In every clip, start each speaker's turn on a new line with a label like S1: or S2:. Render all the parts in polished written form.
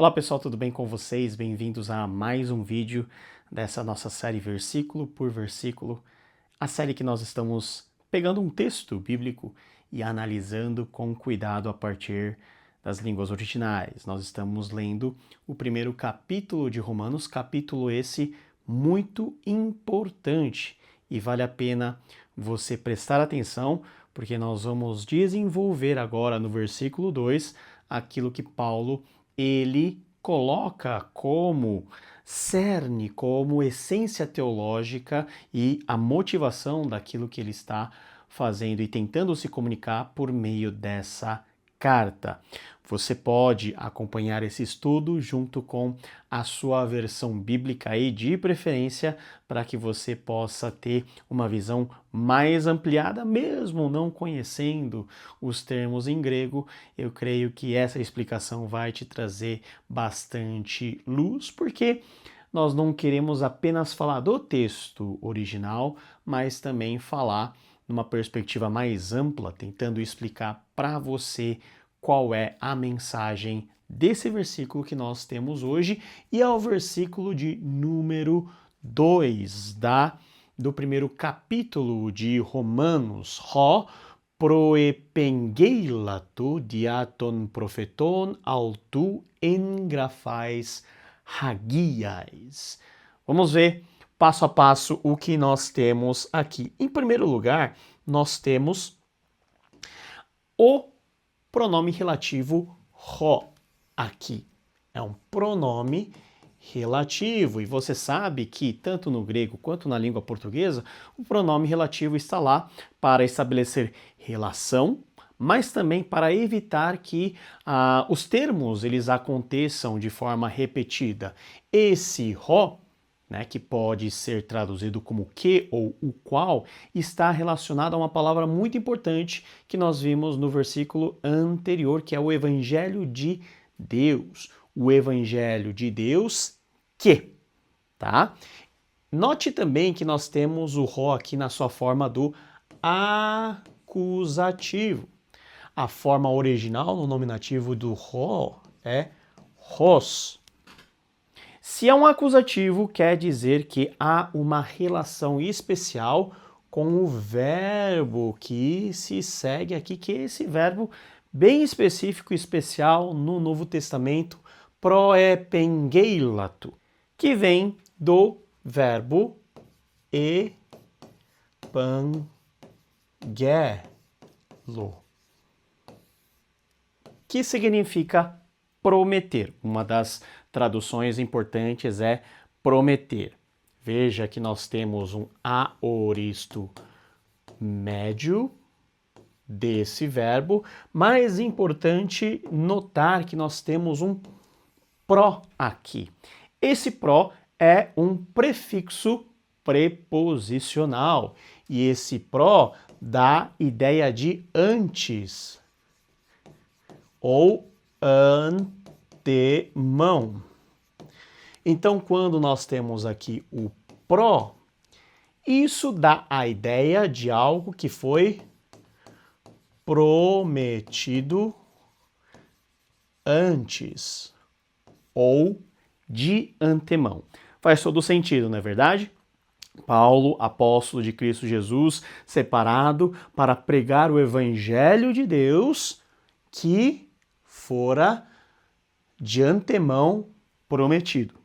S1: Olá pessoal, tudo bem com vocês? Bem-vindos a mais um vídeo dessa nossa série versículo por versículo, a série que nós estamos pegando um texto bíblico e analisando com cuidado a partir das línguas originais. Nós estamos lendo o primeiro capítulo de Romanos, capítulo esse muito importante e vale a pena você prestar atenção, porque nós vamos desenvolver agora no versículo 2 aquilo que Paulo ele coloca como cerne, como essência teológica e a motivação daquilo que ele está fazendo e tentando se comunicar por meio dessa carta. Você pode acompanhar esse estudo junto com a sua versão bíblica aí, de preferência, para que você possa ter uma visão mais ampliada, mesmo não conhecendo os termos em grego. Eu creio que essa explicação vai te trazer bastante luz, porque nós não queremos apenas falar do texto original, mas também falar numa perspectiva mais ampla, tentando explicar para você qual é a mensagem desse versículo que nós temos hoje e ao versículo de número 2 do primeiro capítulo de Romanos. Ho proepengeilato diaton profeton autu engrafais hagiais. Vamos ver passo a passo o que nós temos aqui. Em primeiro lugar, nós temos o pronome relativo ho aqui. É um pronome relativo e você sabe que tanto no grego quanto na língua portuguesa o pronome relativo está lá para estabelecer relação, mas também para evitar que os termos eles aconteçam de forma repetida. Esse ho, né, que pode ser traduzido como que ou o qual, está relacionado a uma palavra muito importante que nós vimos no versículo anterior, que é o Evangelho de Deus. O Evangelho de Deus que, tá? Note também que nós temos o ho aqui na sua forma do acusativo. A forma original no nominativo do ho é hos. Se é um acusativo, quer dizer que há uma relação especial com o verbo que se segue aqui, que é esse verbo bem específico e especial no Novo Testamento, proepengeilato, que vem do verbo epangelo, que significa prometer. Uma das traduções importantes é prometer. Veja que nós temos um aoristo médio desse verbo, mas é importante notar que nós temos um pró aqui. Esse pró é um prefixo preposicional e esse pró dá ideia de antes ou antemão. Então, quando nós temos aqui o pró, isso dá a ideia de algo que foi prometido antes ou de antemão. Faz todo sentido, não é verdade? Paulo, apóstolo de Cristo Jesus, separado para pregar o Evangelho de Deus que fora de antemão prometido.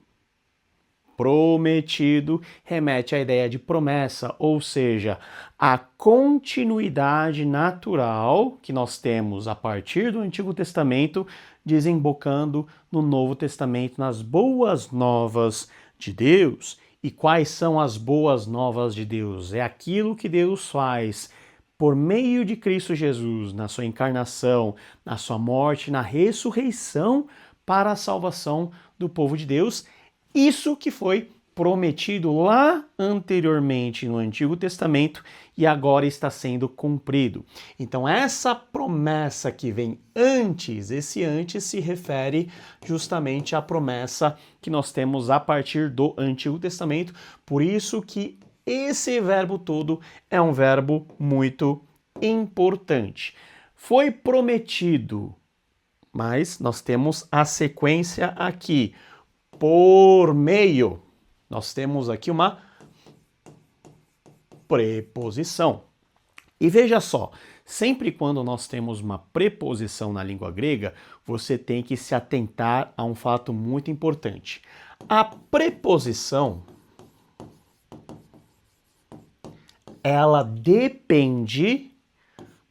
S1: Prometido remete à ideia de promessa, ou seja, a continuidade natural que nós temos a partir do Antigo Testamento, desembocando no Novo Testamento, nas boas novas de Deus. E quais são as boas novas de Deus? É aquilo que Deus faz por meio de Cristo Jesus, na sua encarnação, na sua morte, na ressurreição para a salvação do povo de Deus. Isso que foi prometido lá anteriormente no Antigo Testamento e agora está sendo cumprido. Então essa promessa que vem antes, esse antes se refere justamente à promessa que nós temos a partir do Antigo Testamento. Por isso que esse verbo todo é um verbo muito importante. Foi prometido, mas nós temos a sequência aqui, por meio. Nós temos aqui uma preposição. E veja só, sempre quando nós temos uma preposição na língua grega, você tem que se atentar a um fato muito importante. A preposição, ela depende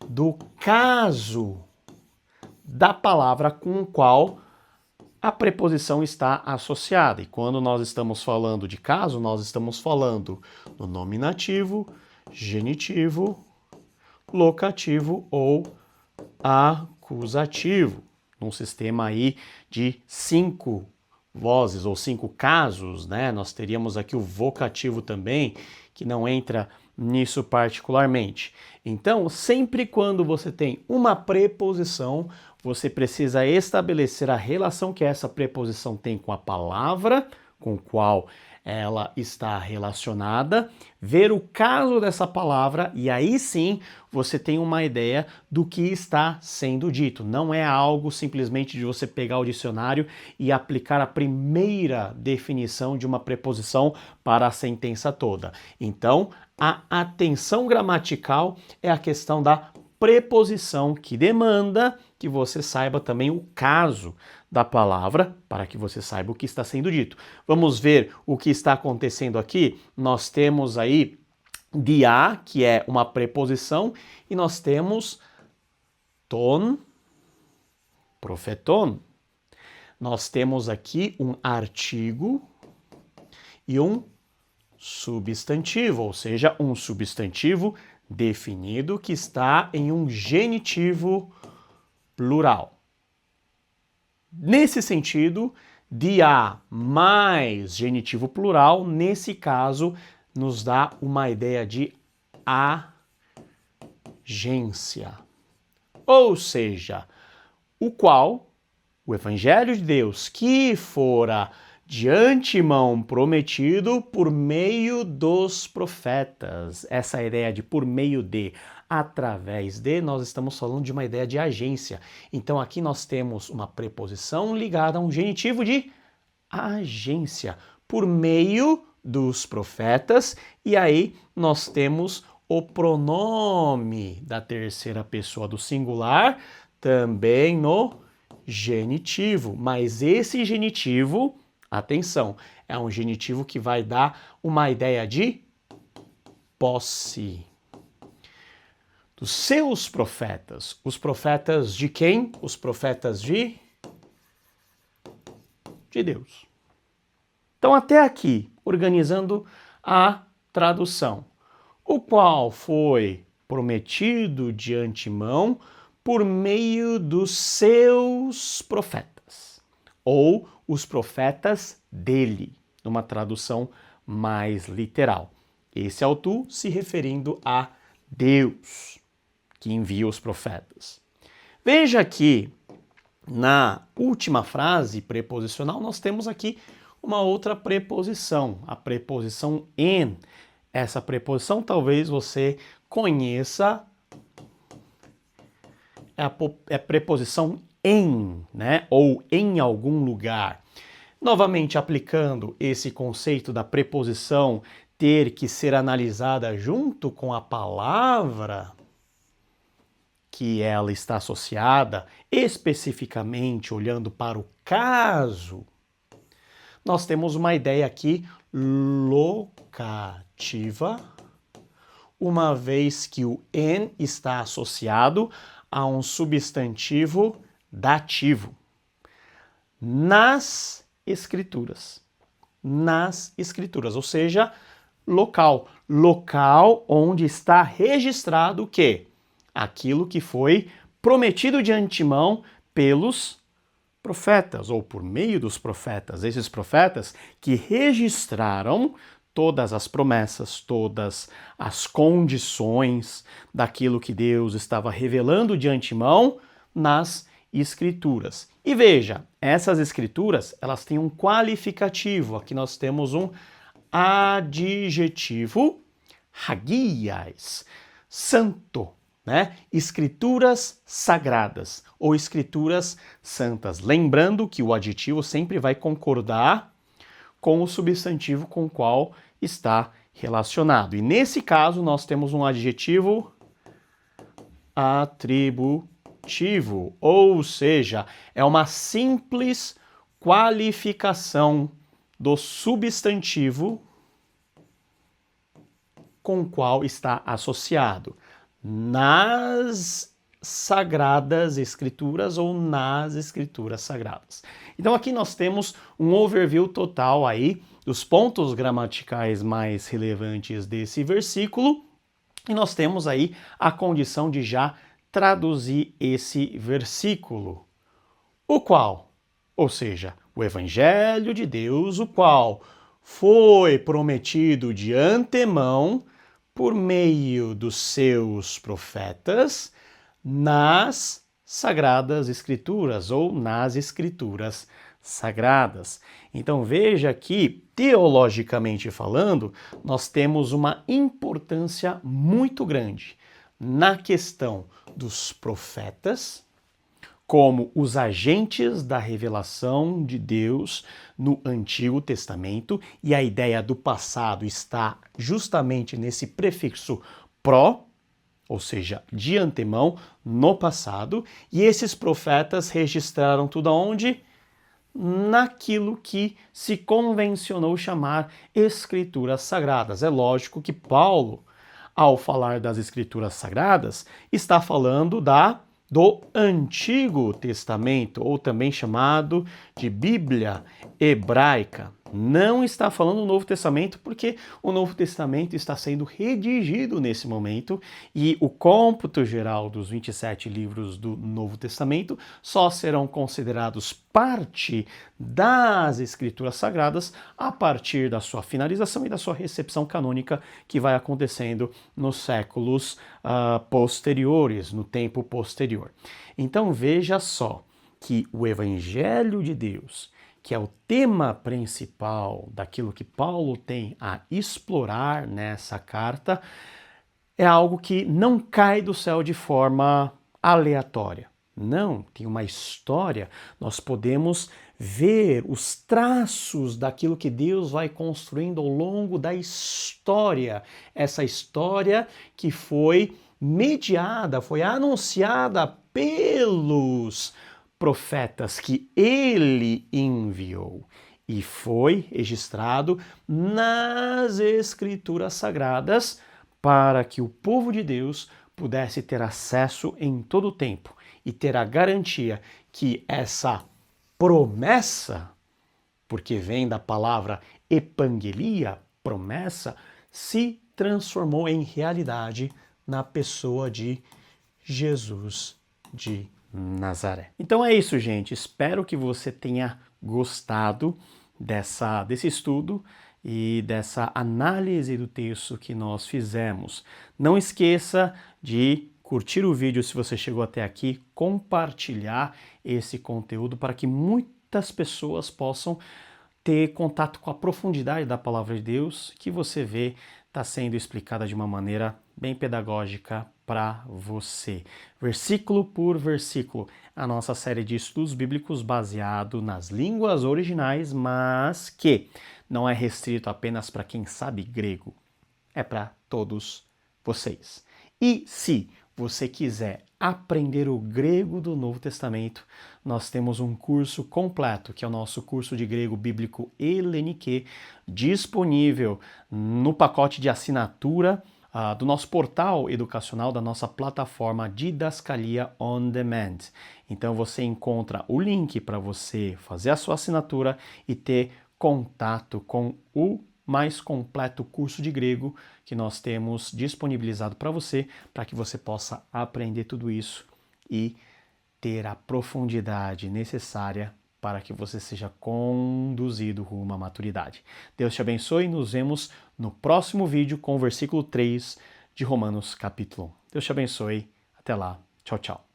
S1: do caso da palavra com o qual a preposição está associada. E quando nós estamos falando de caso, nós estamos falando no nominativo, genitivo, locativo ou acusativo. Num sistema aí de 5 vozes ou 5 casos, né? Nós teríamos aqui o vocativo também, que não entra nisso particularmente. Então, sempre quando você tem uma preposição, você precisa estabelecer a relação que essa preposição tem com a palavra com qual ela está relacionada, ver o caso dessa palavra e aí sim você tem uma ideia do que está sendo dito. Não é algo simplesmente de você pegar o dicionário e aplicar a primeira definição de uma preposição para a sentença toda. Então, a atenção gramatical é a questão da preposição que demanda que você saiba também o caso da palavra para que você saiba o que está sendo dito. Vamos ver o que está acontecendo aqui? Nós temos aí dia, que é uma preposição, e nós temos ton, profeton. Nós temos aqui um artigo e um substantivo, ou seja, um substantivo definido que está em um genitivo plural. Nesse sentido, dia mais genitivo plural, nesse caso, nos dá uma ideia de agência. Ou seja, o qual o Evangelho de Deus que fora de antemão prometido por meio dos profetas. Essa ideia de por meio de, através de, nós estamos falando de uma ideia de agência. Então aqui nós temos uma preposição ligada a um genitivo de agência, por meio dos profetas, e aí nós temos o pronome da terceira pessoa do singular, também no genitivo, mas esse genitivo, atenção, é um genitivo que vai dar uma ideia de posse. Dos seus profetas. Os profetas de quem? Os profetas de Deus. Então, até aqui, organizando a tradução. O qual foi prometido de antemão por meio dos seus profetas. Ou os profetas dele, numa tradução mais literal. Esse é o tu se referindo a Deus, que envia os profetas. Veja que na última frase preposicional nós temos aqui uma outra preposição, a preposição en. Essa preposição talvez você conheça, é a preposição em, né? Ou em algum lugar. Novamente aplicando esse conceito da preposição ter que ser analisada junto com a palavra que ela está associada, especificamente olhando para o caso, nós temos uma ideia aqui locativa, uma vez que o en está associado a um substantivo dativo. Nas escrituras, ou seja, local onde está registrado o quê? Aquilo que foi prometido de antemão pelos profetas, ou por meio dos profetas, esses profetas que registraram todas as promessas, todas as condições daquilo que Deus estava revelando de antemão nas escrituras. E veja, essas escrituras, elas têm um qualificativo. Aqui nós temos um adjetivo, hagias, santo, né? Escrituras sagradas ou escrituras santas. Lembrando que o adjetivo sempre vai concordar com o substantivo com o qual está relacionado. E nesse caso nós temos um adjetivo atributivo, ou seja, é uma simples qualificação do substantivo com o qual está associado nas Sagradas Escrituras ou nas Escrituras Sagradas. Então aqui nós temos um overview total aí dos pontos gramaticais mais relevantes desse versículo e nós temos aí a condição de já traduzir esse versículo, o qual, ou seja, o Evangelho de Deus, o qual foi prometido de antemão por meio dos seus profetas nas Sagradas Escrituras ou nas Escrituras Sagradas. Então veja que, teologicamente falando, nós temos uma importância muito grande na questão dos profetas, como os agentes da revelação de Deus no Antigo Testamento, e a ideia do passado está justamente nesse prefixo pró, ou seja, de antemão, no passado, e esses profetas registraram tudo aonde? Naquilo que se convencionou chamar Escrituras Sagradas. É lógico que Paulo, ao falar das Escrituras Sagradas, está falando do Antigo Testamento, ou também chamado de Bíblia Hebraica. Não está falando do Novo Testamento, porque o Novo Testamento está sendo redigido nesse momento e o cômputo geral dos 27 livros do Novo Testamento só serão considerados parte das Escrituras Sagradas a partir da sua finalização e da sua recepção canônica que vai acontecendo nos séculos posteriores, no tempo posterior. Então veja só que o Evangelho de Deus, que é o tema principal daquilo que Paulo tem a explorar nessa carta, é algo que não cai do céu de forma aleatória. Não, tem uma história, nós podemos ver os traços daquilo que Deus vai construindo ao longo da história. Essa história que foi mediada, foi anunciada pelos profetas que ele enviou e foi registrado nas Escrituras Sagradas para que o povo de Deus pudesse ter acesso em todo o tempo e ter a garantia que essa promessa, porque vem da palavra epangelia, promessa, se transformou em realidade na pessoa de Jesus de Nazaré. Então é isso, gente. Espero que você tenha gostado desse estudo e dessa análise do texto que nós fizemos. Não esqueça de curtir o vídeo se você chegou até aqui, compartilhar esse conteúdo para que muitas pessoas possam ter contato com a profundidade da palavra de Deus, que você vê está sendo explicada de uma maneira bem pedagógica para você. Versículo por versículo, a nossa série de estudos bíblicos baseado nas línguas originais, mas que não é restrito apenas para quem sabe grego, é para todos vocês. E se você quiser aprender o grego do Novo Testamento, nós temos um curso completo, que é o nosso curso de grego bíblico Helenique, disponível no pacote de assinatura do nosso portal educacional, da nossa plataforma Didascalia On Demand. Então você encontra o link para você fazer a sua assinatura e ter contato com o mais completo curso de grego que nós temos disponibilizado para que você possa aprender tudo isso e ter a profundidade necessária para que você seja conduzido rumo à maturidade. Deus te abençoe e nos vemos no próximo vídeo com o versículo 3 de Romanos capítulo 1. Deus te abençoe. Até lá. Tchau, tchau.